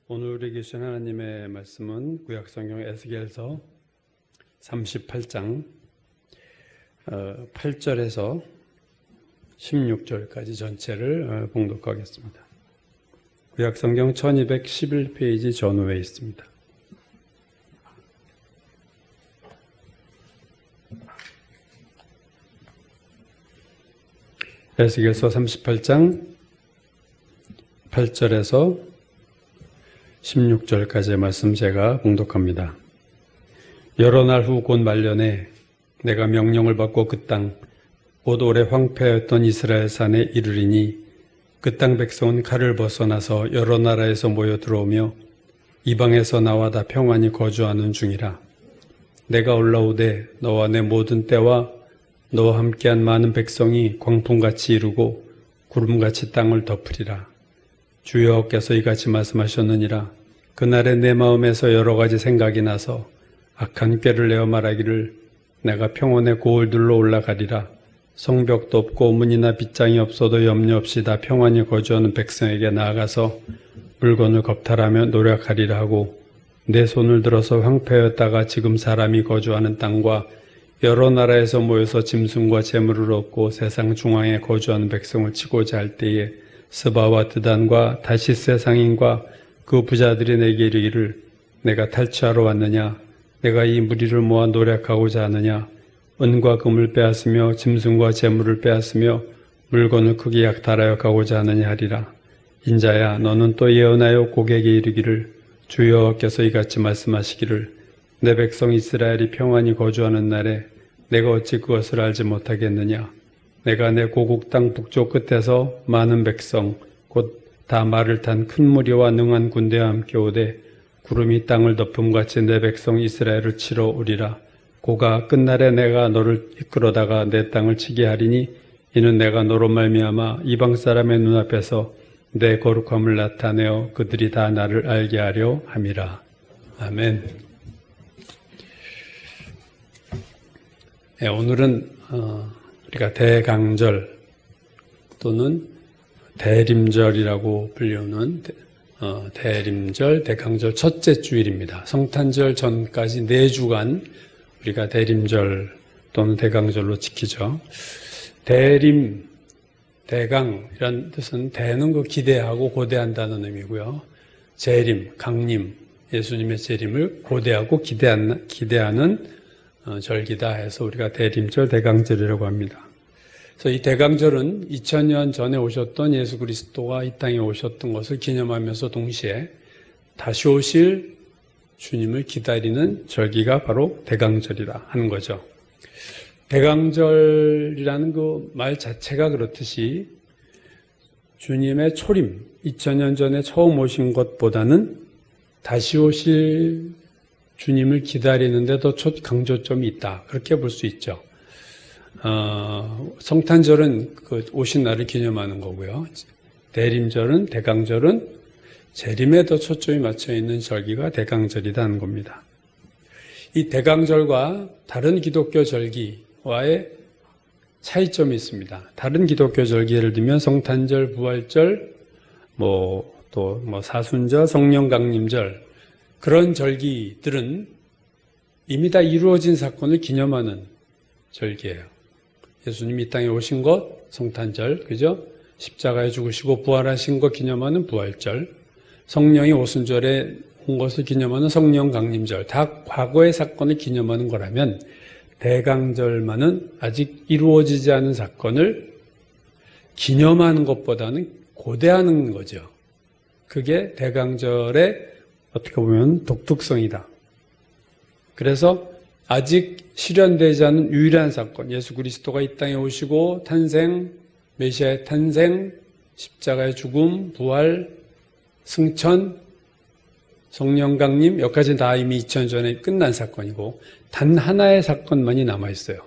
오늘 우리에게 주신 하나님의 말씀은 구약성경 에스겔서 38장 8절에서 16절까지 전체를 봉독하겠습니다. 구약성경 1211페이지 전후에 있습니다. 에스겔서 38장 8절에서 16절까지의 말씀 제가 봉독합니다. 여러 날 후 곧 말년에 내가 명령을 받고 그 땅, 곧 오래 황폐하였던 이스라엘 산에 이르리니 그 땅 백성은 칼을 벗어나서 여러 나라에서 모여 들어오며 이방에서 나와 다 평안히 거주하는 중이라. 내가 올라오되 너와 내 모든 때와 너와 함께한 많은 백성이 광풍같이 이루고 구름같이 땅을 덮으리라. 주 여호와께서 이같이 말씀하셨느니라. 그날에 내 마음에서 여러 가지 생각이 나서 악한 꾀를 내어 말하기를 내가 평온의 고을들로 올라가리라. 성벽도 없고 문이나 빗장이 없어도 염려 없이 다 평안히 거주하는 백성에게 나아가서 물건을 겁탈하며 노력하리라 하고 내 손을 들어서 황폐하였다가 지금 사람이 거주하는 땅과 여러 나라에서 모여서 짐승과 재물을 얻고 세상 중앙에 거주하는 백성을 치고자 할 때에 스바와 드단과 다시스의 상인과 그 부자들이 내게 이르기를 내가 탈취하러 왔느냐? 내가 이 무리를 모아 노력하고자 하느냐? 은과 금을 빼앗으며 짐승과 재물을 빼앗으며 물건을 크게 약탈하여 가고자 하느냐 하리라. 인자야, 너는 또 예언하여 고객에게 이르기를 주 여호와께서 이같이 말씀하시기를 내 백성 이스라엘이 평안히 거주하는 날에 내가 어찌 그것을 알지 못하겠느냐? 내가 내 고국 땅 북쪽 끝에서 많은 백성 곧 다 말을 탄 큰 무리와 능한 군대와 함께 오되 구름이 땅을 덮음같이 내 백성 이스라엘을 치러 오리라. 고가 끝날에 내가 너를 이끌어다가 내 땅을 치게 하리니 이는 내가 너로 말미암아 이방 사람의 눈앞에서 내 거룩함을 나타내어 그들이 다 나를 알게 하려 함이라. 아멘. 네, 오늘은 우리가 대강절 또는 대림절이라고 불리우는 대림절, 대강절 첫째 주일입니다. 성탄절 전까지 4주간 우리가 대림절 또는 대강절로 지키죠. 대림, 대강 이런 뜻은 대는 그 기대하고 고대한다는 의미고요. 재림, 강림, 예수님의 재림을 고대하고 기대하는 절기다 해서 우리가 대림절, 대강절이라고 합니다. 그래서 이 대강절은 2000년 전에 오셨던 예수 그리스도가 이 땅에 오셨던 것을 기념하면서 동시에 다시 오실 주님을 기다리는 절기가 바로 대강절이라 하는 거죠. 대강절이라는 그 말 자체가 그렇듯이 주님의 초림, 2000년 전에 처음 오신 것보다는 다시 오실 주님을 기다리는데 더 강조점이 있다. 그렇게 볼 수 있죠. 성탄절은 그 오신 날을 기념하는 거고요. 대림절은, 대강절은 재림에 더 초점이 맞춰 있는 절기가 대강절이라는 겁니다. 이 대강절과 다른 기독교 절기와의 차이점이 있습니다. 다른 기독교 절기 예를 들면 성탄절, 부활절, 사순절, 성령 강림절 그런 절기들은 이미 다 이루어진 사건을 기념하는 절기예요. 예수님이 이 땅에 오신 것, 성탄절, 그죠? 십자가에 죽으시고 부활하신 것 기념하는 부활절, 성령이 오순절에 온 것을 기념하는 성령 강림절, 다 과거의 사건을 기념하는 거라면 대강절만은 아직 이루어지지 않은 사건을 기념하는 것보다는 고대하는 거죠. 그게 대강절의 어떻게 보면 독특성이다. 그래서 아직 실현되지 않은 유일한 사건, 예수 그리스도가 이 땅에 오시고 탄생, 메시아의 탄생, 십자가의 죽음, 부활, 승천, 성령 강림, 여기까지는 다 이미 2000년 전에 끝난 사건이고 단 하나의 사건만이 남아있어요.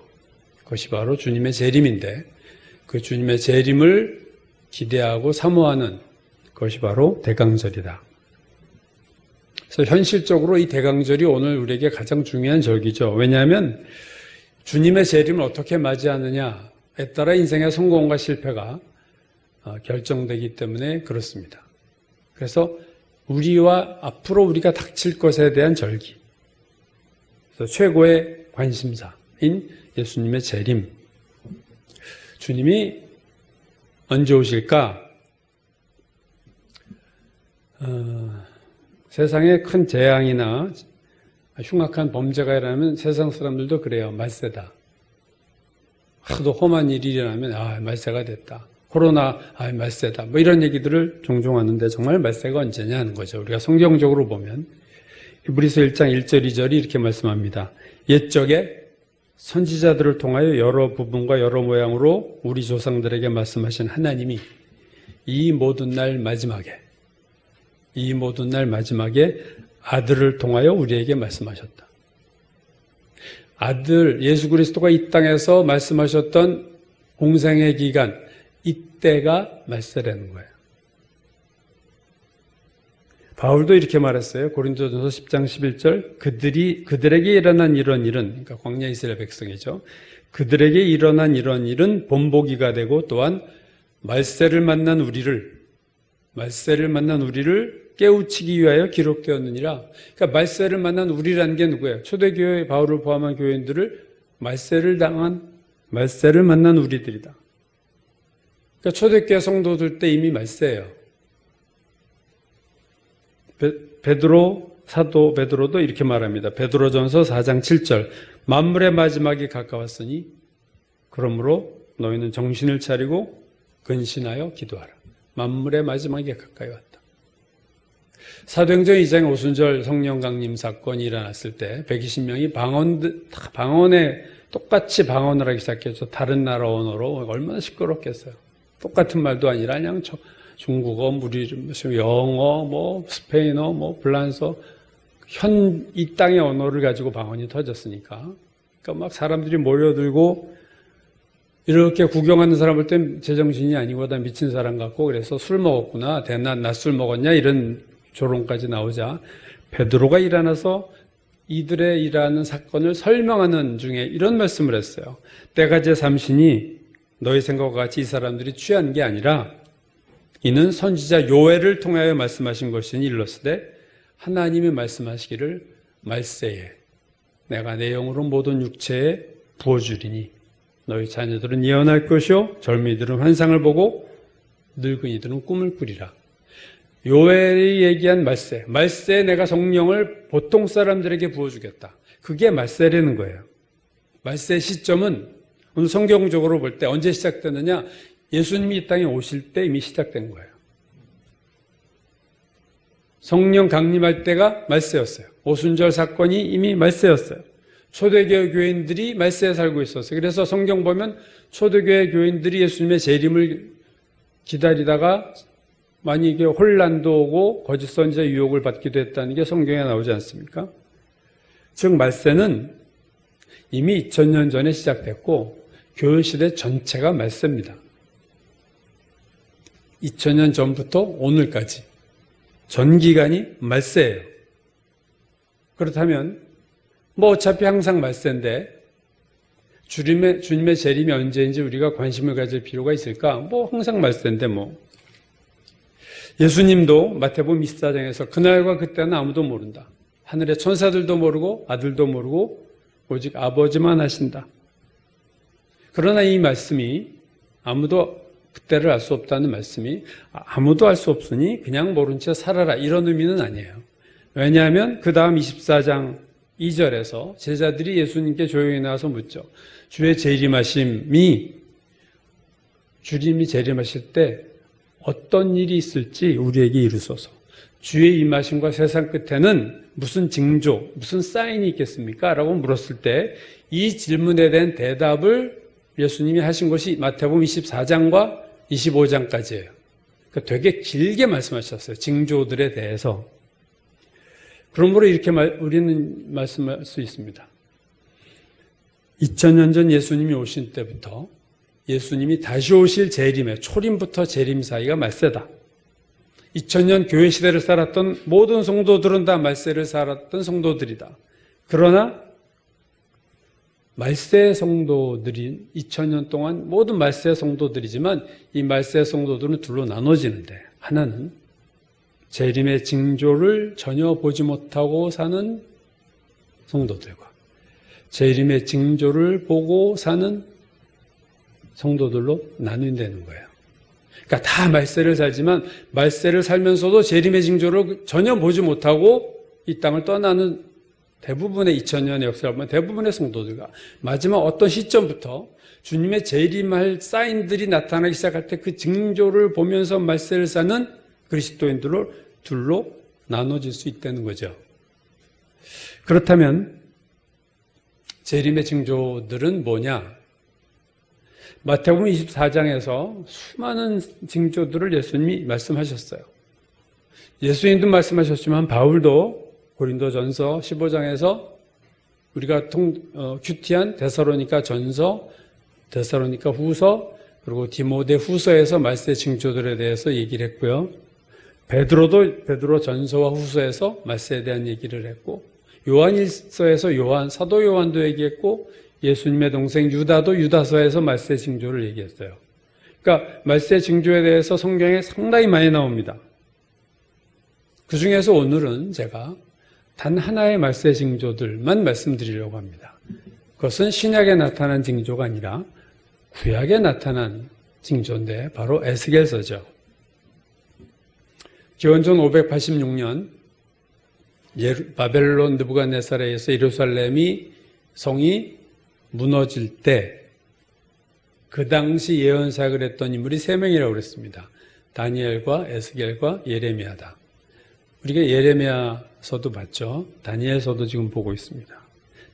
그것이 바로 주님의 재림인데 그 주님의 재림을 기대하고 사모하는 것이 바로 대강절이다. 그래서 현실적으로 이 대강절이 오늘 우리에게 가장 중요한 절기죠. 왜냐하면 주님의 재림을 어떻게 맞이하느냐에 따라 인생의 성공과 실패가 결정되기 때문에 그렇습니다. 그래서 우리와 앞으로 우리가 닥칠 것에 대한 절기. 그래서 최고의 관심사인 예수님의 재림. 주님이 언제 오실까? 세상에 큰 재앙이나 흉악한 범죄가 일어나면 세상 사람들도 그래요. 말세다. 하도 험한 일이 일어나면 말세가 됐다. 코로나 말세다. 뭐 이런 얘기들을 종종 하는데 정말 말세가 언제냐 하는 거죠. 우리가 성경적으로 보면 히브리서 1장 1절 2절이 이렇게 말씀합니다. 옛적에 선지자들을 통하여 여러 부분과 여러 모양으로 우리 조상들에게 말씀하신 하나님이 이 모든 날 마지막에 아들을 통하여 우리에게 말씀하셨다. 아들 예수 그리스도가 이 땅에서 말씀하셨던 공생의 기간, 이때가 말세라는 거예요. 바울도 이렇게 말했어요. 고린도전서 10장 11절 그들에게 일어난 이런 일은, 그러니까 광야 이스라엘 백성이죠. 그들에게 일어난 이런 일은 본보기가 되고 또한 말세를 만난 우리를 깨우치기 위하여 기록되었느니라. 그러니까 말세를 만난 우리라는 게 누구예요? 초대교회 바울을 포함한 교인들을 말세를 만난 우리들이다. 그러니까 초대교회 성도들 때 이미 말세예요. 사도 베드로도 이렇게 말합니다. 베드로전서 4장 7절 만물의 마지막이 가까웠으니 그러므로 너희는 정신을 차리고 근신하여 기도하라. 만물의 마지막이 가까이 왔다. 사도행전 2장 오순절 성령 강림 사건이 일어났을 때 120명이 방언에 똑같이 방언을 하기 시작했죠. 다른 나라 언어로. 얼마나 시끄럽겠어요. 똑같은 말도 아니라 그냥 중국어, 영어, 스페인어, 불란서, 이 땅의 언어를 가지고 방언이 터졌으니까. 그러니까 막 사람들이 몰려들고 이렇게 구경하는 사람 볼 땐 제정신이 아니고 다 미친 사람 같고 그래서 술 먹었구나, 대낮 낮술 먹었냐 이런 조롱까지 나오자 베드로가 일어나서 이들의 일하는 사건을 설명하는 중에 이런 말씀을 했어요. 때가 제3시니 너희 생각과 같이 이 사람들이 취한 게 아니라 이는 선지자 요엘을 통하여 말씀하신 것이니 일렀으되 하나님이 말씀하시기를 말세에 내가 내 영으로 모든 육체에 부어주리니 너희 자녀들은 예언할 것이요 젊은이들은 환상을 보고 늙은이들은 꿈을 꾸리라. 요엘이 얘기한 말세에 내가 성령을 보통 사람들에게 부어주겠다. 그게 말세라는 거예요. 말세 시점은 오늘 성경적으로 볼 때 언제 시작되느냐? 예수님이 이 땅에 오실 때 이미 시작된 거예요. 성령 강림할 때가 말세였어요. 오순절 사건이 이미 말세였어요. 초대교회 교인들이 말세에 살고 있었어요. 그래서 성경 보면 초대교회 교인들이 예수님의 재림을 기다리다가 많이 이게 혼란도 오고 거짓 선지자 유혹을 받기도 했다는 게 성경에 나오지 않습니까? 즉 말세는 이미 2000년 전에 시작됐고 교회 시대 전체가 말세입니다. 2000년 전부터 오늘까지 전 기간이 말세예요. 그렇다면 어차피 항상 말세인데 주님의 재림이 언제인지 우리가 관심을 가질 필요가 있을까? 항상 말세인데 예수님도 마태복음 24장에서 그날과 그때는 아무도 모른다. 하늘의 천사들도 모르고 아들도 모르고 오직 아버지만 아신다. 그러나 이 말씀이 아무도 그때를 알 수 없다는 말씀이 아무도 알 수 없으니 그냥 모른 채 살아라 이런 의미는 아니에요. 왜냐하면 그 다음 24장 2절에서 제자들이 예수님께 조용히 나와서 묻죠. 주님이 재림하실 때 어떤 일이 있을지 우리에게 이루소서. 주의 임하심과 세상 끝에는 무슨 징조, 무슨 사인이 있겠습니까? 라고 물었을 때 이 질문에 대한 대답을 예수님이 하신 것이 마태복음 24장과 25장까지예요. 그러니까 되게 길게 말씀하셨어요. 징조들에 대해서. 그러므로 이렇게 우리는 말씀할 수 있습니다. 2000년 전 예수님이 오신 때부터 예수님이 다시 오실 재림에 초림부터 재림 사이가 말세다. 2000년 교회 시대를 살았던 모든 성도들은 다 말세를 살았던 성도들이다. 그러나 말세 성도들이 2000년 동안 모든 말세 성도들이지만 이 말세 성도들은 둘로 나눠지는데 하나는 재림의 징조를 전혀 보지 못하고 사는 성도들과 재림의 징조를 보고 사는 성도들로 나눈다는 거예요. 그러니까 다 말세를 살지만 말세를 살면서도 재림의 징조를 전혀 보지 못하고 이 땅을 떠나는 대부분의 2000년의 역사를 보면 대부분의 성도들과 마지막 어떤 시점부터 주님의 재림할 사인들이 나타나기 시작할 때 그 징조를 보면서 말세를 사는 그리스도인들로 둘로 나눠질 수 있다는 거죠. 그렇다면 재림의 징조들은 뭐냐? 마태복음 24장에서 수많은 징조들을 예수님이 말씀하셨어요. 예수님도 말씀하셨지만 바울도 고린도전서 15장에서 우리가 큐티한 데살로니가 전서, 데살로니가 후서, 그리고 디모데 후서에서 말세 징조들에 대해서 얘기를 했고요. 베드로 전서와 후서에서 말세에 대한 얘기를 했고, 요한일서에서 사도 요한도 얘기했고, 예수님의 동생 유다도 유다서에서 말세 징조를 얘기했어요. 그러니까 말세 징조에 대해서 성경에 상당히 많이 나옵니다. 그 중에서 오늘은 제가 단 하나의 말세 징조들만 말씀드리려고 합니다. 그것은 신약에 나타난 징조가 아니라 구약에 나타난 징조인데 바로 에스겔서죠. 기원전 586년 바벨론 느부갓네살에 의해서 예루살렘이 성이 무너질 때 그 당시 예언사역을 했던 인물이 3명이라고 그랬습니다. 다니엘과 에스겔과 예레미야다. 우리가 예레미야서도 봤죠. 다니엘서도 지금 보고 있습니다.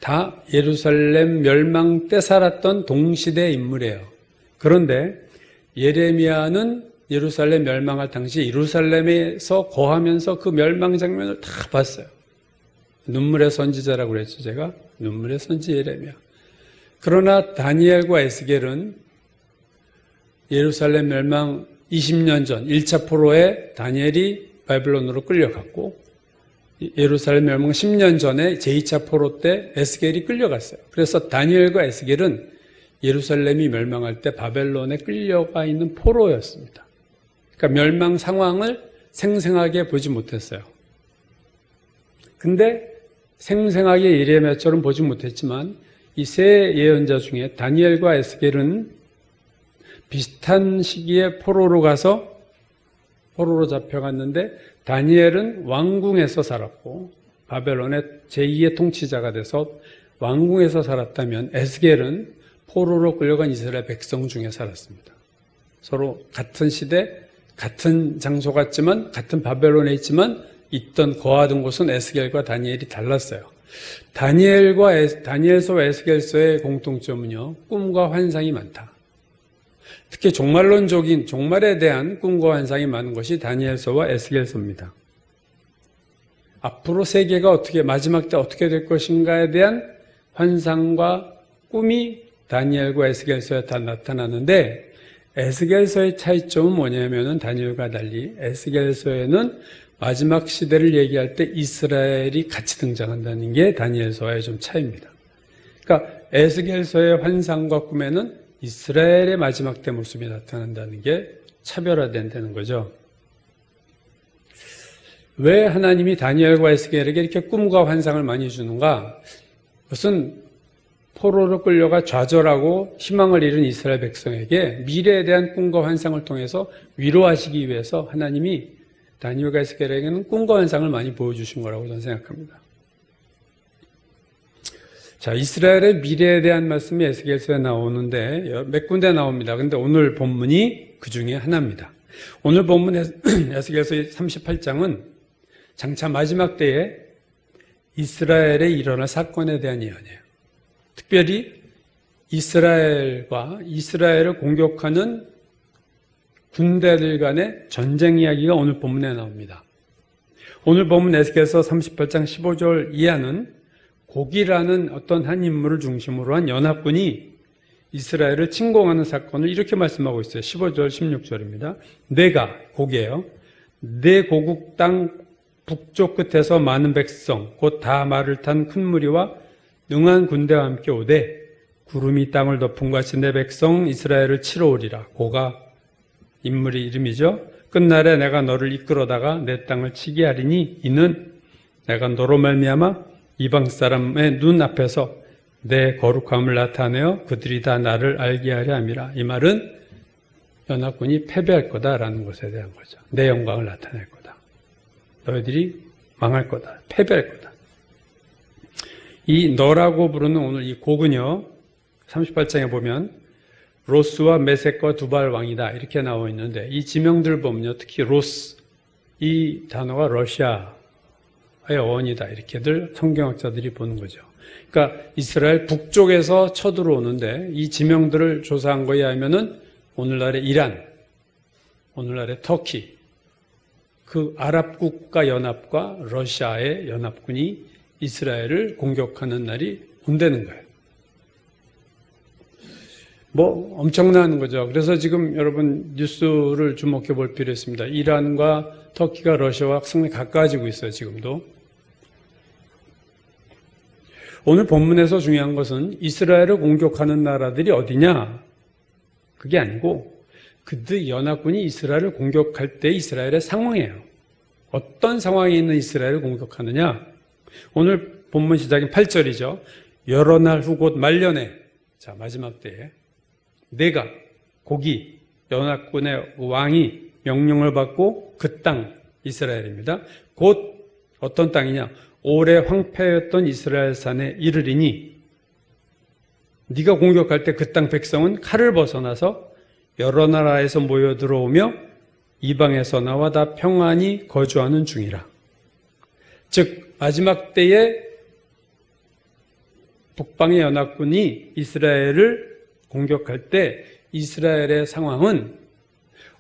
다 예루살렘 멸망 때 살았던 동시대 인물이에요. 그런데 예레미야는 예루살렘 멸망할 당시 예루살렘에서 거하면서 그 멸망 장면을 다 봤어요. 눈물의 선지자라고 그랬죠, 제가. 눈물의 선지 예레미야. 그러나 다니엘과 에스겔은 예루살렘 멸망 20년 전 1차 포로에 다니엘이 바벨론으로 끌려갔고 예루살렘 멸망 10년 전에 제2차 포로 때 에스겔이 끌려갔어요. 그래서 다니엘과 에스겔은 예루살렘이 멸망할 때 바벨론에 끌려가 있는 포로였습니다. 그러니까 멸망 상황을 생생하게 보지 못했어요. 근데 생생하게 예레미야처럼 보지 못했지만 이 세 예언자 중에 다니엘과 에스겔은 비슷한 시기에 포로로 잡혀갔는데 다니엘은 왕궁에서 살았고 바벨론의 제2의 통치자가 돼서 왕궁에서 살았다면 에스겔은 포로로 끌려간 이스라엘 백성 중에 살았습니다. 서로 같은 시대, 같은 장소 같지만 같은 바벨론에 있지만 거하던 곳은 에스겔과 다니엘이 달랐어요. 다니엘서와 에스겔서의 공통점은요, 꿈과 환상이 많다. 특히 종말론적인 종말에 대한 꿈과 환상이 많은 것이 다니엘서와 에스겔서입니다. 앞으로 세계가 마지막 때 어떻게 될 것인가에 대한 환상과 꿈이 다니엘과 에스겔서에 다 나타나는데 에스겔서의 차이점은 뭐냐면은 다니엘과 달리 에스겔서에는 마지막 시대를 얘기할 때 이스라엘이 같이 등장한다는 게 다니엘서와의 좀 차이입니다. 그러니까 에스겔서의 환상과 꿈에는 이스라엘의 마지막 때 모습이 나타난다는 게 차별화된다는 거죠. 왜 하나님이 다니엘과 에스겔에게 이렇게 꿈과 환상을 많이 주는가? 그것은 포로로 끌려가 좌절하고 희망을 잃은 이스라엘 백성에게 미래에 대한 꿈과 환상을 통해서 위로하시기 위해서 하나님이 다니엘과 에스겔에게는 꿈과 환상을 많이 보여주신 거라고 저는 생각합니다. 자, 이스라엘의 미래에 대한 말씀이 에스겔서에 나오는데 몇 군데 나옵니다. 근데 오늘 본문이 그 중에 하나입니다. 오늘 본문 에스겔서 38장은 장차 마지막 때에 이스라엘에 일어날 사건에 대한 예언이에요. 특별히 이스라엘과 이스라엘을 공격하는 군대들 간의 전쟁 이야기가 오늘 본문에 나옵니다. 오늘 본문 에스겔서 38장 15절 이하는 곡이라는 어떤 한 인물을 중심으로 한 연합군이 이스라엘을 침공하는 사건을 이렇게 말씀하고 있어요. 15절, 16절입니다. 내가, 곡이에요. 내 고국 땅 북쪽 끝에서 많은 백성, 곧 다 말을 탄 큰 무리와 능한 군대와 함께 오되 구름이 땅을 덮은 같이 내 백성 이스라엘을 치러 오리라. 고가 인물의 이름이죠. 끝날에 내가 너를 이끌어다가 내 땅을 치게 하리니 이는 내가 너로 말미암아 이방 사람의 눈 앞에서 내 거룩함을 나타내어 그들이 다 나를 알게 하려 함이라. 이 말은 연합군이 패배할 거다라는 것에 대한 거죠. 내 영광을 나타낼 거다. 너희들이 망할 거다. 패배할 거다. 이 너라고 부르는 오늘 이 곡은요, 38장에 보면 로스와 메섹과 두발 왕이다 이렇게 나와 있는데, 이 지명들 보면요, 특히 로스, 이 단어가 러시아의 어원이다 이렇게들 성경학자들이 보는 거죠. 그러니까 이스라엘 북쪽에서 쳐들어오는데, 이 지명들을 조사한 거에 하면은 오늘날의 이란, 오늘날의 터키, 그 아랍 국가 연합과 러시아의 연합군이 이스라엘을 공격하는 날이 온다는 거예요. 뭐 엄청난 거죠. 그래서 지금 여러분 뉴스를 주목해 볼 필요 있습니다. 이란과 터키가 러시아와 상당히 가까워지고 있어요, 지금도. 오늘 본문에서 중요한 것은 이스라엘을 공격하는 나라들이 어디냐? 그게 아니고 그들 연합군이 이스라엘을 공격할 때 이스라엘의 상황이에요. 어떤 상황에 있는 이스라엘을 공격하느냐? 오늘 본문 시작인 8절이죠. 여러 날 후 곧 말년에, 자 마지막 때에 내가 고기 연합군의 왕이 명령을 받고 그 땅 이스라엘입니다. 곧 어떤 땅이냐? 오래 황폐였던 이스라엘 산에 이르리니, 네가 공격할 때 그 땅 백성은 칼을 벗어나서 여러 나라에서 모여 들어오며 이방에서 나와 다 평안히 거주하는 중이라. 즉 마지막 때에 북방의 연합군이 이스라엘을 공격할 때 이스라엘의 상황은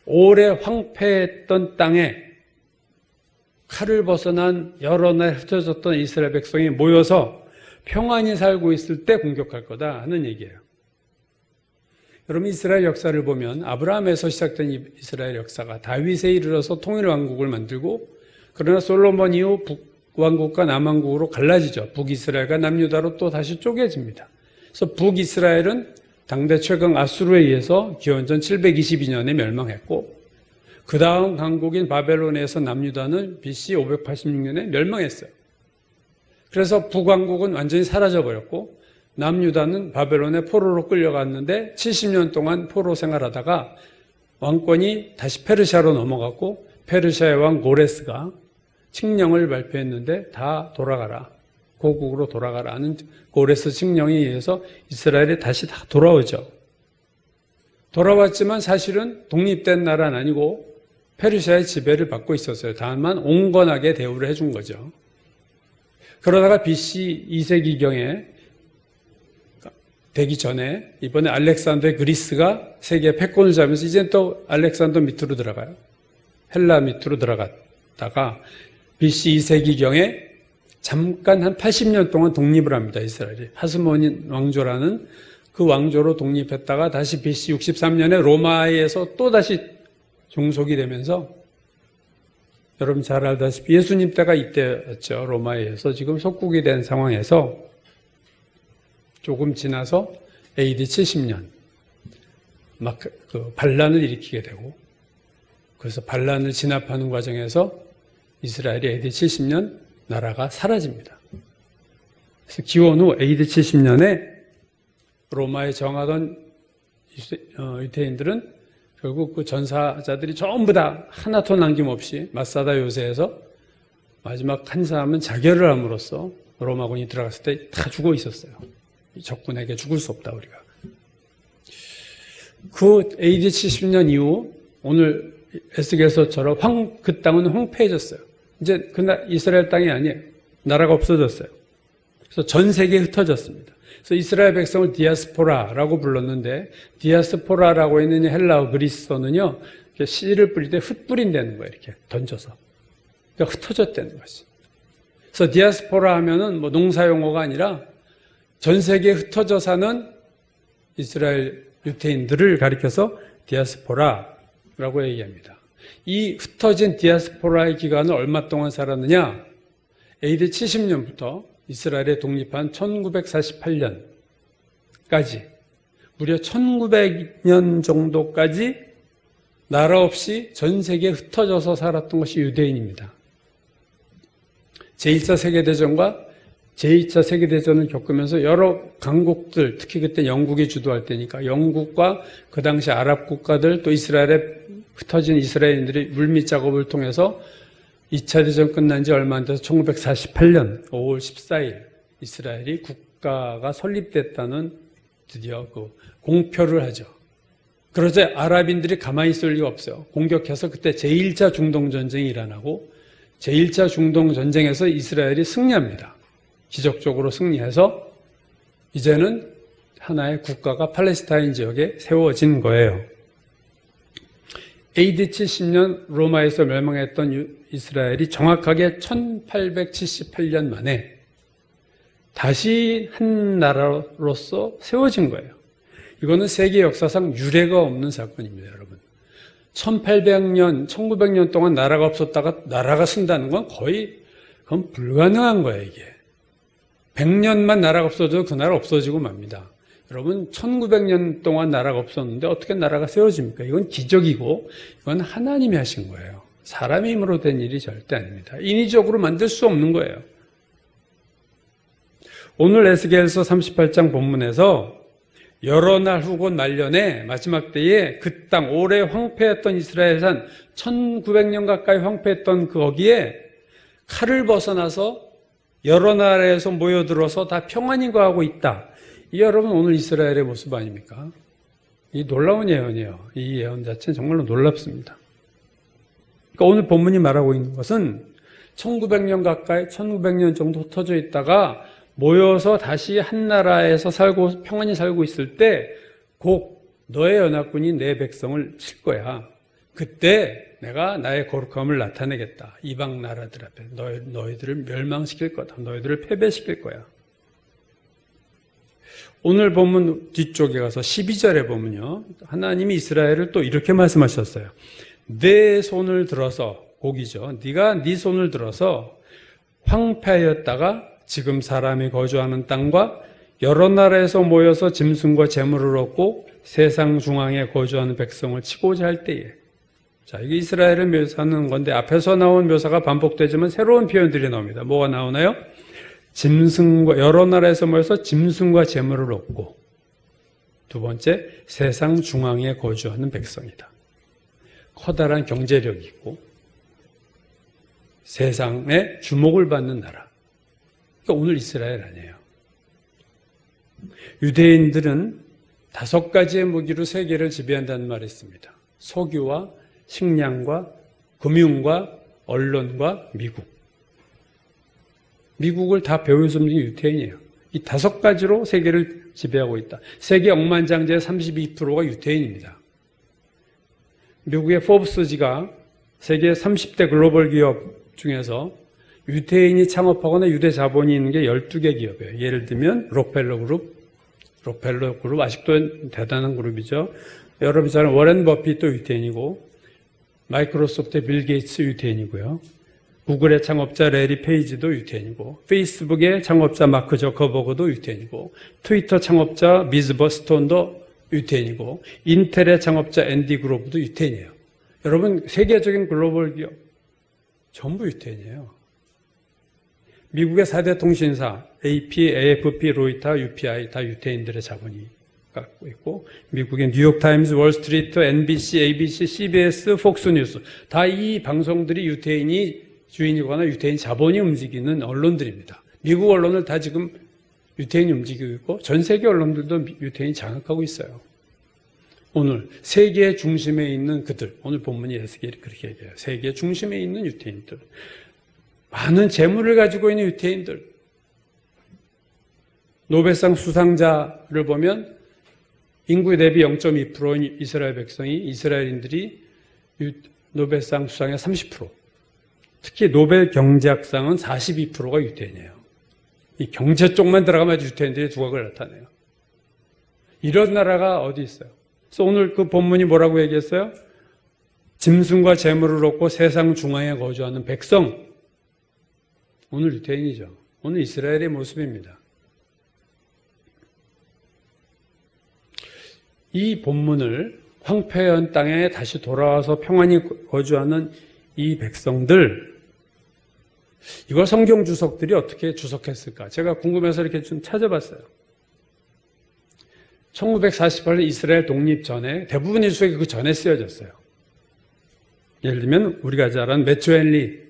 오래 황폐했던 땅에 칼을 벗어난 여러 날 흩어졌던 이스라엘 백성이 모여서 평안히 살고 있을 때 공격할 거다 하는 얘기예요. 여러분 이스라엘 역사를 보면 아브라함에서 시작된 이스라엘 역사가 다윗에 이르러서 통일왕국을 만들고, 그러나 솔로몬 이후 북왕국과 남왕국으로 갈라지죠. 북이스라엘과 남유다로 또 다시 쪼개집니다. 그래서 북이스라엘은 당대 최강 아수르에 의해서 기원전 722년에 멸망했고, 그 다음 강국인 바벨론에서 남유다는 BC 586년에 멸망했어요. 그래서 북왕국은 완전히 사라져버렸고 남유다는 바벨론의 포로로 끌려갔는데 70년 동안 포로 생활하다가 왕권이 다시 페르시아로 넘어갔고, 페르시아의 왕 고레스가 칙령을 발표했는데 다 돌아가라, 고국으로 돌아가라 하는 고레스 칙령에 의해서 이스라엘이 다시 다 돌아오죠. 돌아왔지만 사실은 독립된 나라는 아니고 페르시아의 지배를 받고 있었어요. 다만 온건하게 대우를 해준 거죠. 그러다가 BC 2세기경에 되기 전에 이번에 알렉산더의 그리스가 세계 패권을 잡으면서 이제 또 알렉산더 밑으로 들어가요. 헬라 밑으로 들어갔다가 BC 2세기경에 잠깐 한 80년 동안 독립을 합니다. 이스라엘이. 하스모닌 왕조라는 그 왕조로 독립했다가 다시 BC 63년에 로마에서 또 다시 종속이 되면서, 여러분 잘 알다시피 예수님 때가 이때였죠. 로마에 의해서 지금 속국이 된 상황에서 조금 지나서 AD 70년 막 그 반란을 일으키게 되고, 그래서 반란을 진압하는 과정에서 이스라엘이 AD 70년 나라가 사라집니다. 그래서 기원 후 AD 70년에 로마에 정하던 유대인들은 결국 그 전사자들이 전부 다 하나도 남김없이 마사다 요새에서 마지막 한 사람은 자결을 함으로써 로마군이 들어갔을 때 다 죽어 있었어요. 적군에게 죽을 수 없다 우리가. 그 AD 70년 이후 오늘 에스겔서처럼 그 땅은 황폐해졌어요. 이제 그날 이스라엘 땅이 아니에요. 나라가 없어졌어요. 그래서 전 세계에 흩어졌습니다. 그래서 이스라엘 백성을 디아스포라라고 불렀는데, 디아스포라라고 있는 헬라어 그리스어는요, 씨를 뿌릴 때 흩뿌린다는 거예요. 이렇게 던져서. 그러니까 흩어졌다는 것이. 그래서 디아스포라 하면은 뭐 농사용어가 아니라 전 세계에 흩어져 사는 이스라엘 유태인들을 가리켜서 디아스포라라고 얘기합니다. 이 흩어진 디아스포라의 기간을 얼마 동안 살았느냐? AD 70년부터 이스라엘에 독립한 1948년까지 무려 1900년 정도까지 나라 없이 전 세계에 흩어져서 살았던 것이 유대인입니다. 제1차 세계대전과 제2차 세계대전을 겪으면서 여러 강국들, 특히 그때 영국이 주도할 때니까 영국과 그 당시 아랍 국가들 또 이스라엘에 흩어진 이스라엘인들이 물밑 작업을 통해서 2차 대전 끝난 지 얼마 안 돼서 1948년 5월 14일 이스라엘이 국가가 설립됐다는 드디어 그 공표를 하죠. 그러자 아랍인들이 가만히 있을 리가 없어요. 공격해서 그때 제1차 중동전쟁이 일어나고 제1차 중동전쟁에서 이스라엘이 승리합니다. 기적적으로 승리해서 이제는 하나의 국가가 팔레스타인 지역에 세워진 거예요. AD 70년 로마에서 멸망했던 이스라엘이 정확하게 1878년 만에 다시 한 나라로서 세워진 거예요. 이거는 세계 역사상 유례가 없는 사건입니다, 여러분. 1800년, 1900년 동안 나라가 없었다가 나라가 쓴다는 건 거의 그건 불가능한 거예요, 이게. 100년만 나라가 없어져도 그 나라 없어지고 맙니다. 여러분 1900년 동안 나라가 없었는데 어떻게 나라가 세워집니까? 이건 기적이고 이건 하나님이 하신 거예요. 사람의 힘으로 된 일이 절대 아닙니다. 인위적으로 만들 수 없는 거예요. 오늘 에스겔서 38장 본문에서 여러 날 후 곧 말년에 마지막 때에 그 땅 오래 황폐했던 이스라엘 산 1900년 가까이 황폐했던 거기에 칼을 벗어나서 여러 나라에서 모여들어서 다 평안히 거하고 있다. 이 여러분 오늘 이스라엘의 모습 아닙니까? 이 놀라운 예언이에요. 이 예언 자체는 정말로 놀랍습니다. 그러니까 오늘 본문이 말하고 있는 것은 1900년 가까이 1900년 정도 흩어져 있다가 모여서 다시 한 나라에서 살고 평안히 살고 있을 때 곧 너의 연합군이 내 백성을 칠 거야. 그때 내가 나의 거룩함을 나타내겠다. 이방 나라들 앞에 너희들을 멸망시킬 거다. 너희들을 패배시킬 거야. 오늘 본문 뒤쪽에 가서 12절에 보면요. 하나님이 이스라엘을 또 이렇게 말씀하셨어요. 내 손을 들어서, 복이죠. 네가 네 손을 들어서 황폐하였다가 지금 사람이 거주하는 땅과 여러 나라에서 모여서 짐승과 재물을 얻고 세상 중앙에 거주하는 백성을 치고자 할 때에, 자, 이게 이스라엘을 묘사하는 건데 앞에서 나온 묘사가 반복되지만 새로운 표현들이 나옵니다. 뭐가 나오나요? 짐승과 여러 나라에서 모여서 짐승과 재물을 얻고, 두 번째 세상 중앙에 거주하는 백성이다. 커다란 경제력이 있고 세상에 주목을 받는 나라. 그러니까 오늘 이스라엘 아니에요. 유대인들은 5가지의 무기로 세계를 지배한다는 말이 있습니다. 석유와 식량과 금융과 언론과 미국. 미국을 다 배후에서 움직인 유태인이에요. 이 5가지로 세계를 지배하고 있다. 세계 억만장자의 32%가 유태인입니다. 미국의 포브스지가 세계 30대 글로벌 기업 중에서 유태인이 창업하거나 유대 자본이 있는 게 12개 기업이에요. 예를 들면 록펠러 그룹 아직도 대단한 그룹이죠. 여러분 잘 아는 워렌 버핏도 유태인이고, 마이크로소프트의 빌 게이츠 유태인이고요. 구글의 창업자 레리 페이지도 유태인이고, 페이스북의 창업자 마크 저커버그도 유태인이고, 트위터 창업자 미즈 버스톤도 유태인이고, 인텔의 창업자 앤디 그로브도 유태인이에요. 여러분 세계적인 글로벌 기업 전부 유태인이에요. 미국의 4대 통신사 AP, AFP, 로이터, UPI 다 유태인들의 자본이 갖고 있고, 미국의 뉴욕타임즈, 월스트리트, NBC, ABC, CBS, 폭스뉴스 다 이 방송들이 유태인이 주인이거나 유태인 자본이 움직이는 언론들입니다. 미국 언론을 다 지금 유태인이 움직이고 있고 전 세계 언론들도 유태인이 장악하고 있어요. 오늘 세계의 중심에 있는 그들, 오늘 본문이 에스겔이 그렇게 얘기해요. 세계의 중심에 있는 유태인들, 많은 재물을 가지고 있는 유태인들. 노벨상 수상자를 보면 인구 대비 0.2%인 이스라엘 백성이, 이스라엘인들이 노벨상 수상의 30%. 특히 노벨 경제학상은 42%가 유태인이에요. 이 경제 쪽만 들어가면 유태인들의 두각을 나타내요. 이런 나라가 어디 있어요? 그래서 오늘 그 본문이 뭐라고 얘기했어요? 짐승과 재물을 얻고 세상 중앙에 거주하는 백성. 오늘 유태인이죠. 오늘 이스라엘의 모습입니다. 이 본문을 황폐한 땅에 다시 돌아와서 평안히 거주하는 이 백성들, 이걸 성경 주석들이 어떻게 주석했을까? 제가 궁금해서 이렇게 좀 찾아봤어요. 1948년 이스라엘 독립 전에 대부분의 주석이 그 전에 쓰여졌어요. 예를 들면 우리가 잘 아는 매튜 헨리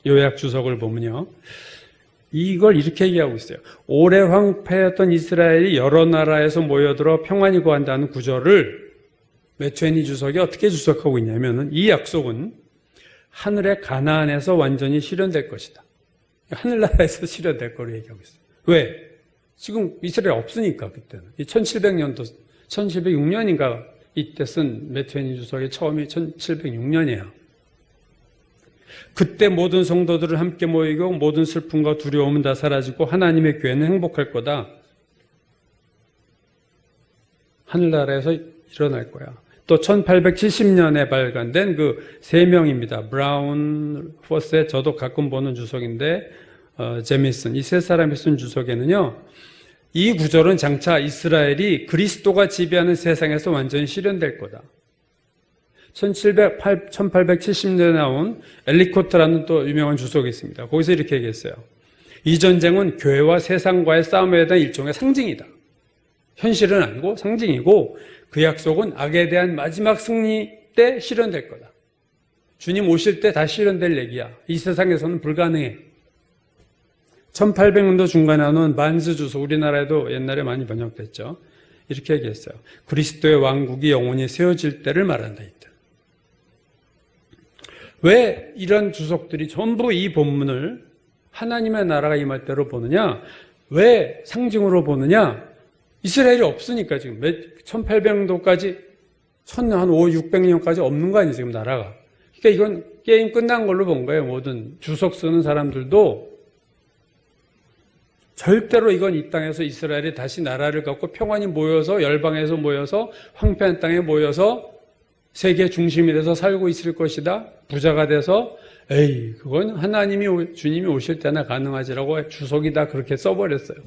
요약 주석을 보면요, 이걸 이렇게 얘기하고 있어요. 오래 황폐했던 이스라엘이 여러 나라에서 모여들어 평안히 거한다는 구절을 매튜 헨리 주석이 어떻게 주석하고 있냐면은, 이 약속은 하늘의 가나안에서 완전히 실현될 것이다. 하늘나라에서 실현될 거로 얘기하고 있어요. 왜? 지금 이스라엘 없으니까. 그때는 1700년도 1706년인가 이때 쓴 매튜 헨리 주석의 처음이 1706년이에요. 그때 모든 성도들은 함께 모이고 모든 슬픔과 두려움은 다 사라지고 하나님의 교회는 행복할 거다. 하늘나라에서 일어날 거야. 또 1870년에 발간된 그 세 명입니다. 브라운, 포셋, 저도 가끔 보는 주석인데 제미슨, 이 세 사람이 쓴 주석에는요, 이 구절은 장차 이스라엘이 그리스도가 지배하는 세상에서 완전히 실현될 거다. 1870년에 나온 엘리코트라는 또 유명한 주석이 있습니다. 거기서 이렇게 얘기했어요. 이 전쟁은 교회와 세상과의 싸움에 대한 일종의 상징이다. 현실은 아니고 상징이고, 그 약속은 악에 대한 마지막 승리 때 실현될 거다. 주님 오실 때 다 실현될 얘기야. 이 세상에서는 불가능해. 1800년도 중간에 나온 반스 주석, 우리나라에도 옛날에 많이 번역됐죠. 이렇게 얘기했어요. 그리스도의 왕국이 영원히 세워질 때를 말한다. 이때. 왜 이런 주석들이 전부 이 본문을 하나님의 나라가 임할 때로 보느냐? 왜 상징으로 보느냐? 이스라엘이 없으니까 지금 1800년도까지 한 600년까지 없는 거 아니에요, 지금 나라가. 그러니까 이건 게임 끝난 걸로 본 거예요. 모든 주석 쓰는 사람들도 절대로 이건 이 땅에서 이스라엘이 다시 나라를 갖고 평안히 모여서 열방에서 모여서 황폐한 땅에 모여서 세계 중심이 돼서 살고 있을 것이다. 부자가 돼서 그건 하나님이 주님이 오실 때나 가능하지라고 주석이 다 그렇게 써버렸어요.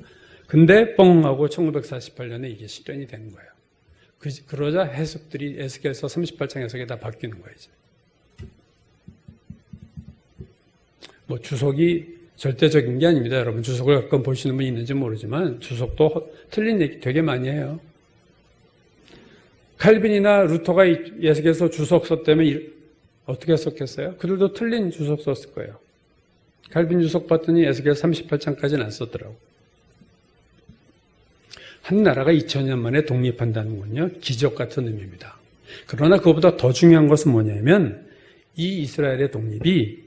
근데 뻥 하고 1948년에 이게 실현이 된 거예요. 그러자 해석들이 에스겔서 38장 해석이 다 바뀌는 거예요. 이제. 뭐 주석이 절대적인 게 아닙니다. 여러분 주석을 가끔 보시는 분이 있는지 모르지만 주석도 틀린 얘기 되게 많이 해요. 칼빈이나 루터가 에스겔서 주석 썼다면 어떻게 썼겠어요? 그들도 틀린 주석 썼을 거예요. 칼빈 주석 봤더니 에스겔 38장까지는 안 썼더라고. 한 나라가 2000년 만에 독립한다는 건요, 기적 같은 의미입니다. 그러나 그것보다 더 중요한 것은 뭐냐면, 이 이스라엘의 독립이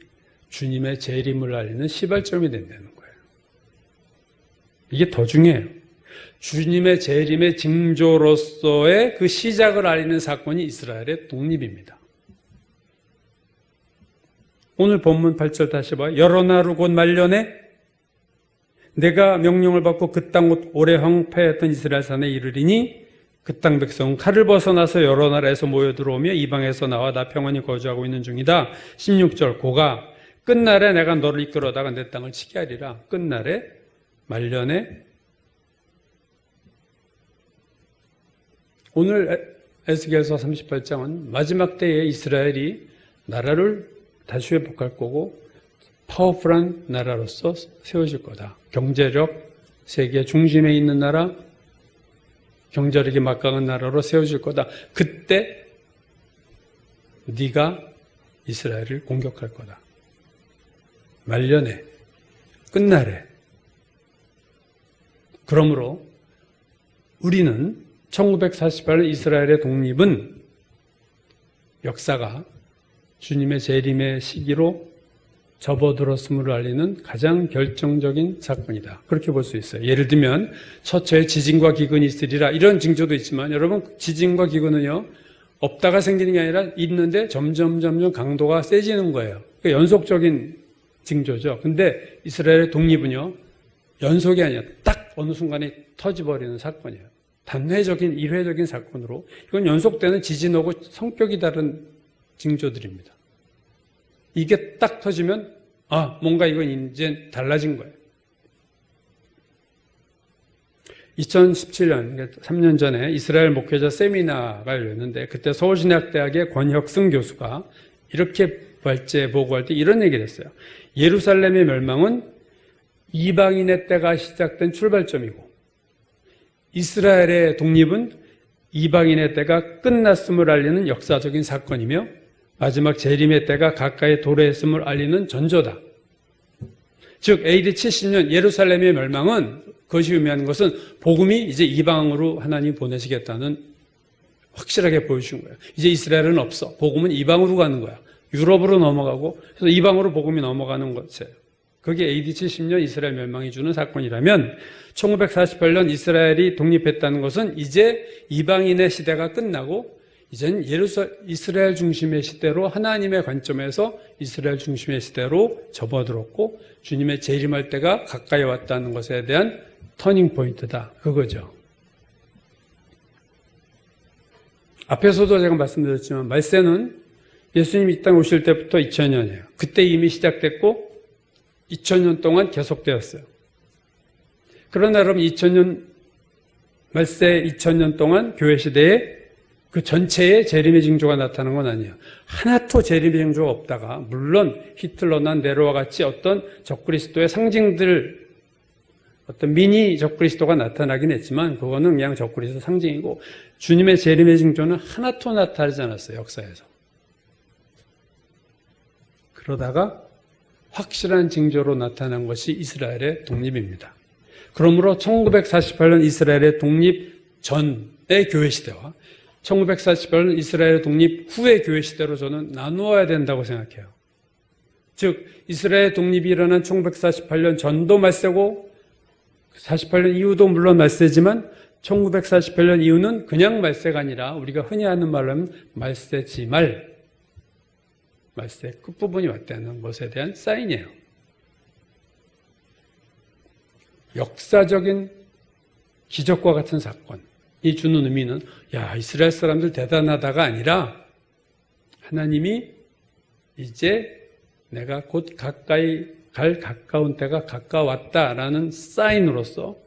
주님의 재림을 알리는 시발점이 된다는 거예요. 이게 더 중요해요. 주님의 재림의 징조로서의 그 시작을 알리는 사건이 이스라엘의 독립입니다. 오늘 본문 8절 다시 봐요. 여러 나루 곧 말년에 내가 명령을 받고 그 땅 오래 황폐했던 이스라엘 산에 이르리니 그 땅 백성은 칼을 벗어나서 여러 나라에서 모여 들어오며 이방에서 나와 나 평안히 거주하고 있는 중이다. 16절 고가 끝날에 내가 너를 이끌어다가 내 땅을 치게 하리라. 끝날에 말년에 오늘 에스겔서 38장은 마지막 때에 이스라엘이 나라를 다시 회복할 거고 파워풀한 나라로서 세워질 거다. 경제력, 세계 중심에 있는 나라, 경제력이 막강한 나라로 세워질 거다. 그때 네가 이스라엘을 공격할 거다. 말년에, 끝날에. 그러므로 우리는 1948년 이스라엘의 독립은 역사가 주님의 재림의 시기로 접어들었음을 알리는 가장 결정적인 사건이다. 그렇게 볼 수 있어요. 예를 들면 처처에 지진과 기근이 있으리라 이런 징조도 있지만 여러분 지진과 기근은요 없다가 생기는 게 아니라 있는데 점점 강도가 세지는 거예요. 그러니까 연속적인 징조죠. 근데 이스라엘의 독립은요 연속이 아니라 딱 어느 순간에 터져버리는 사건이에요. 단회적인 일회적인 사건으로 이건 연속되는 지진하고 성격이 다른 징조들입니다. 이게 딱 터지면 뭔가 이건 이제 달라진 거예요. 2017년, 그러니까 3년 전에 이스라엘 목회자 세미나가 열렸는데 그때 서울신학대학의 권혁승 교수가 이렇게 발제 보고할 때 이런 얘기를 했어요. 예루살렘의 멸망은 이방인의 때가 시작된 출발점이고 이스라엘의 독립은 이방인의 때가 끝났음을 알리는 역사적인 사건이며 마지막 재림의 때가 가까이 도래했음을 알리는 전조다. 즉 AD 70년 예루살렘의 멸망은 그것이 의미하는 것은 복음이 이제 이방으로 하나님 보내시겠다는 확실하게 보여주신 거예요. 이제 이스라엘은 없어. 복음은 이방으로 가는 거야. 유럽으로 넘어가고 그래서 이방으로 복음이 넘어가는 것이에요. 그게 AD 70년 이스라엘 멸망이 주는 사건이라면 1948년 이스라엘이 독립했다는 것은 이제 이방인의 시대가 끝나고 이제는 이스라엘 중심의 시대로 하나님의 관점에서 이스라엘 중심의 시대로 접어들었고 주님의 재림할 때가 가까이 왔다는 것에 대한 터닝 포인트다. 그거죠. 앞에서도 제가 말씀드렸지만 말세는 예수님이 이 땅에 오실 때부터 2000년이에요. 그때 이미 시작됐고 2000년 동안 계속되었어요. 그러나 여러분 2000년 말세 2000년 동안 교회 시대에 그 전체에 재림의 징조가 나타난 건 아니에요. 하나도 재림의 징조가 없다가 물론 히틀러나 네로와 같이 어떤 적그리스도의 상징들 어떤 미니 적그리스도가 나타나긴 했지만 그거는 그냥 적그리스도 상징이고 주님의 재림의 징조는 하나도 나타나지 않았어요. 역사에서. 그러다가 확실한 징조로 나타난 것이 이스라엘의 독립입니다. 그러므로 1948년 이스라엘의 독립 전의 교회 시대와 1948년 이스라엘 독립 후의 교회 시대로 저는 나누어야 된다고 생각해요. 즉 이스라엘 독립이 일어난 1948년 전도 말세고 48년 이후도 물론 말세지만 1948년 이후는 그냥 말세가 아니라 우리가 흔히 하는 말로 하면 말세지말 말세 끝부분이 왔다는 것에 대한 사인이에요. 역사적인 기적과 같은 사건이 주는 의미는 야 이스라엘 사람들 대단하다가 아니라 하나님이 이제 내가 곧 가까이 갈 가까운 때가 가까웠다라는 사인으로서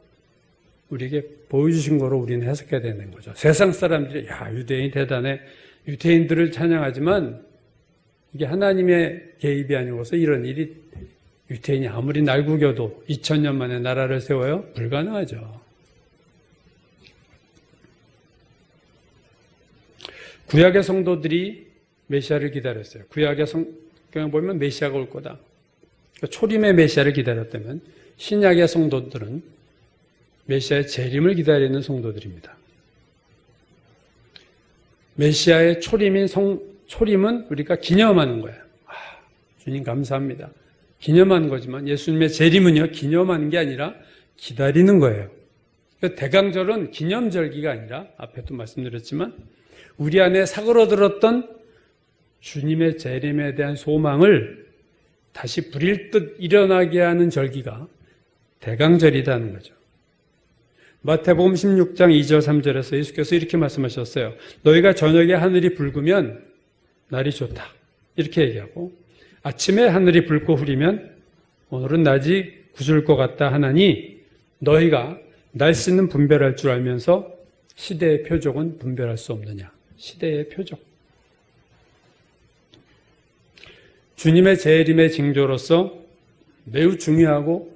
우리에게 보여주신 거로 우리는 해석해야 되는 거죠. 세상 사람들이 야 유대인이 대단해 유대인들을 찬양하지만 이게 하나님의 개입이 아니고서 이런 일이 유대인이 아무리 날구겨도 2000년 만에 나라를 세워요? 불가능하죠. 구약의 성도들이 메시아를 기다렸어요. 구약의 성경에 보면 메시아가 올 거다. 초림의 메시아를 기다렸다면 신약의 성도들은 메시아의 재림을 기다리는 성도들입니다. 메시아의 초림은 우리가 기념하는 거예요. 주님 감사합니다. 기념하는 거지만 예수님의 재림은요 기념하는 게 아니라 기다리는 거예요. 그러니까 대강절은 기념절기가 아니라 앞에도 말씀드렸지만 우리 안에 사그러들었던 주님의 재림에 대한 소망을 다시 불일 듯 일어나게 하는 절기가 대강절이라는 거죠. 마태복음 16장 2절 3절에서 예수께서 이렇게 말씀하셨어요. 너희가 저녁에 하늘이 붉으면 날이 좋다. 이렇게 얘기하고 아침에 하늘이 붉고 흐리면 오늘은 낮이 굳을 것 같다 하나니 너희가 날씨는 분별할 줄 알면서 시대의 표적은 분별할 수 없느냐. 시대의 표적. 주님의 재림의 징조로서 매우 중요하고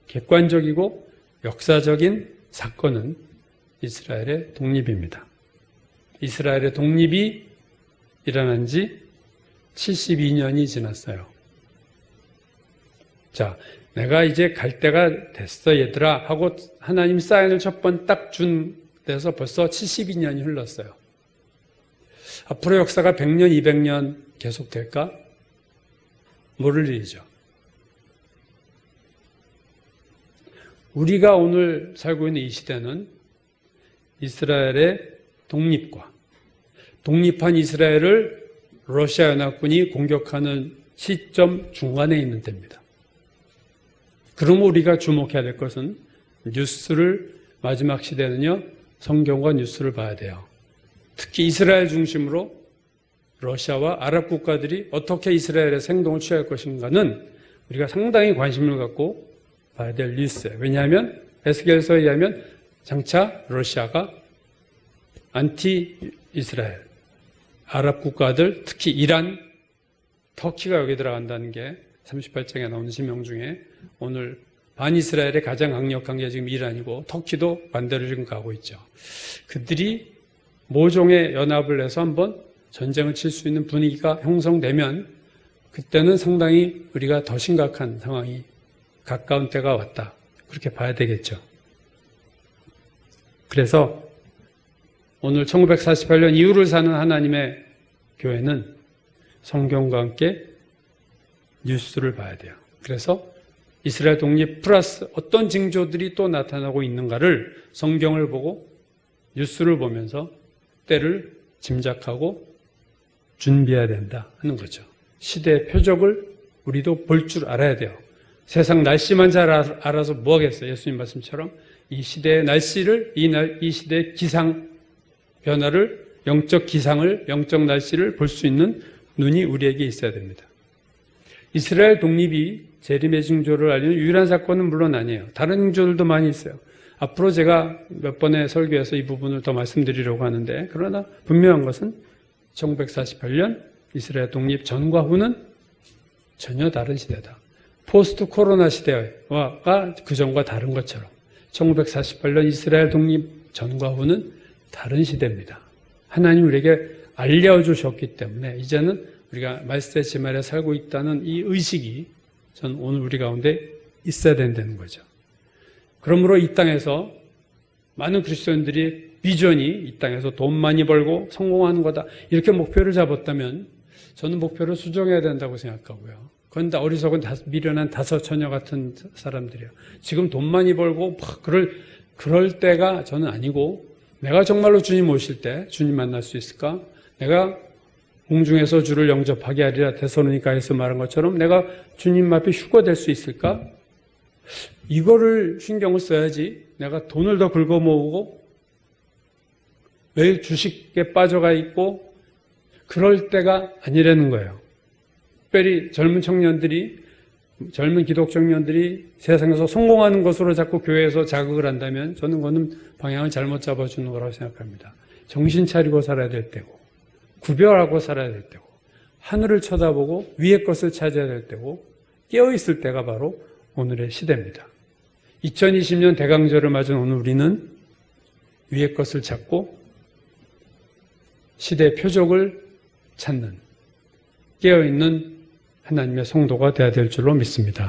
객관적이고 역사적인 사건은 이스라엘의 독립입니다. 이스라엘의 독립이 일어난 지 72년이 지났어요. 자, 내가 이제 갈 때가 됐어 얘들아 하고 하나님 사인을 첫 번 딱 준 데서 벌써 72년이 흘렀어요. 앞으로 역사가 100년, 200년 계속될까? 모를 일이죠. 우리가 오늘 살고 있는 이 시대는 이스라엘의 독립과 독립한 이스라엘을 러시아 연합군이 공격하는 시점 중간에 있는 때입니다. 그러면 우리가 주목해야 될 것은 뉴스를 마지막 시대는요 성경과 뉴스를 봐야 돼요. 특히 이스라엘 중심으로 러시아와 아랍 국가들이 어떻게 이스라엘의 행동을 취할 것인가는 우리가 상당히 관심을 갖고 봐야 될 뉴스예요. 왜냐하면 에스겔서에 의하면 장차 러시아가 안티 이스라엘, 아랍 국가들, 특히 이란, 터키가 여기 들어간다는 게 38장에 나오는 지명 중에 오늘 반이스라엘의 가장 강력한 게 지금 이란이고 터키도 반대로 지금 가고 있죠. 그들이 모종의 연합을 해서 한번 전쟁을 칠 수 있는 분위기가 형성되면 그때는 상당히 우리가 더 심각한 상황이 가까운 때가 왔다. 그렇게 봐야 되겠죠. 그래서 오늘 1948년 이후를 사는 하나님의 교회는 성경과 함께 뉴스를 봐야 돼요. 그래서 이스라엘 독립 플러스 어떤 징조들이 또 나타나고 있는가를 성경을 보고 뉴스를 보면서 때를 짐작하고 준비해야 된다 하는 거죠. 시대의 표적을 우리도 볼 줄 알아야 돼요. 세상 날씨만 잘 알아서 뭐 하겠어요? 예수님 말씀처럼 이 시대의 날씨를, 이 시대의 기상 변화를, 영적 기상을, 영적 날씨를 볼 수 있는 눈이 우리에게 있어야 됩니다. 이스라엘 독립이 재림의 징조를 알리는 유일한 사건은 물론 아니에요. 다른 징조들도 많이 있어요. 앞으로 제가 몇 번의 설교에서 이 부분을 더 말씀드리려고 하는데, 그러나 분명한 것은 1948년 이스라엘 독립 전과 후는 전혀 다른 시대다. 포스트 코로나 시대가 그 전과 다른 것처럼 1948년 이스라엘 독립 전과 후는 다른 시대입니다. 하나님 우리에게 알려주셨기 때문에 이제는 우리가 말세 지말에 살고 있다는 이 의식이 저는 오늘 우리 가운데 있어야 된다는 거죠. 그러므로 이 땅에서 많은 그리스도인들이 비전이 이 땅에서 돈 많이 벌고 성공하는 거다 이렇게 목표를 잡았다면 저는 목표를 수정해야 된다고 생각하고요. 그건 다 어리석은 미련한 다섯 처녀 같은 사람들이에요. 지금 돈 많이 벌고 막 그럴 때가 저는 아니고 내가 정말로 주님 오실 때 주님 만날 수 있을까? 내가 공중에서 주를 영접하게 하리라 데살로니가에서 말한 것처럼 내가 주님 앞에 휴가 될 수 있을까? 이거를 신경을 써야지 내가 돈을 더 긁어 모으고 매일 주식에 빠져가 있고 그럴 때가 아니라는 거예요. 특별히 젊은 기독 청년들이 세상에서 성공하는 것으로 자꾸 교회에서 자극을 한다면 저는 그거는 방향을 잘못 잡아주는 거라고 생각합니다. 정신 차리고 살아야 될 때고 구별하고 살아야 될 때고 하늘을 쳐다보고 위의 것을 찾아야 될 때고 깨어있을 때가 바로 오늘의 시대입니다. 2020년 대강절을 맞은 오늘 우리는 위의 것을 찾고 시대의 표적을 찾는 깨어있는 하나님의 성도가 되어야 될 줄로 믿습니다.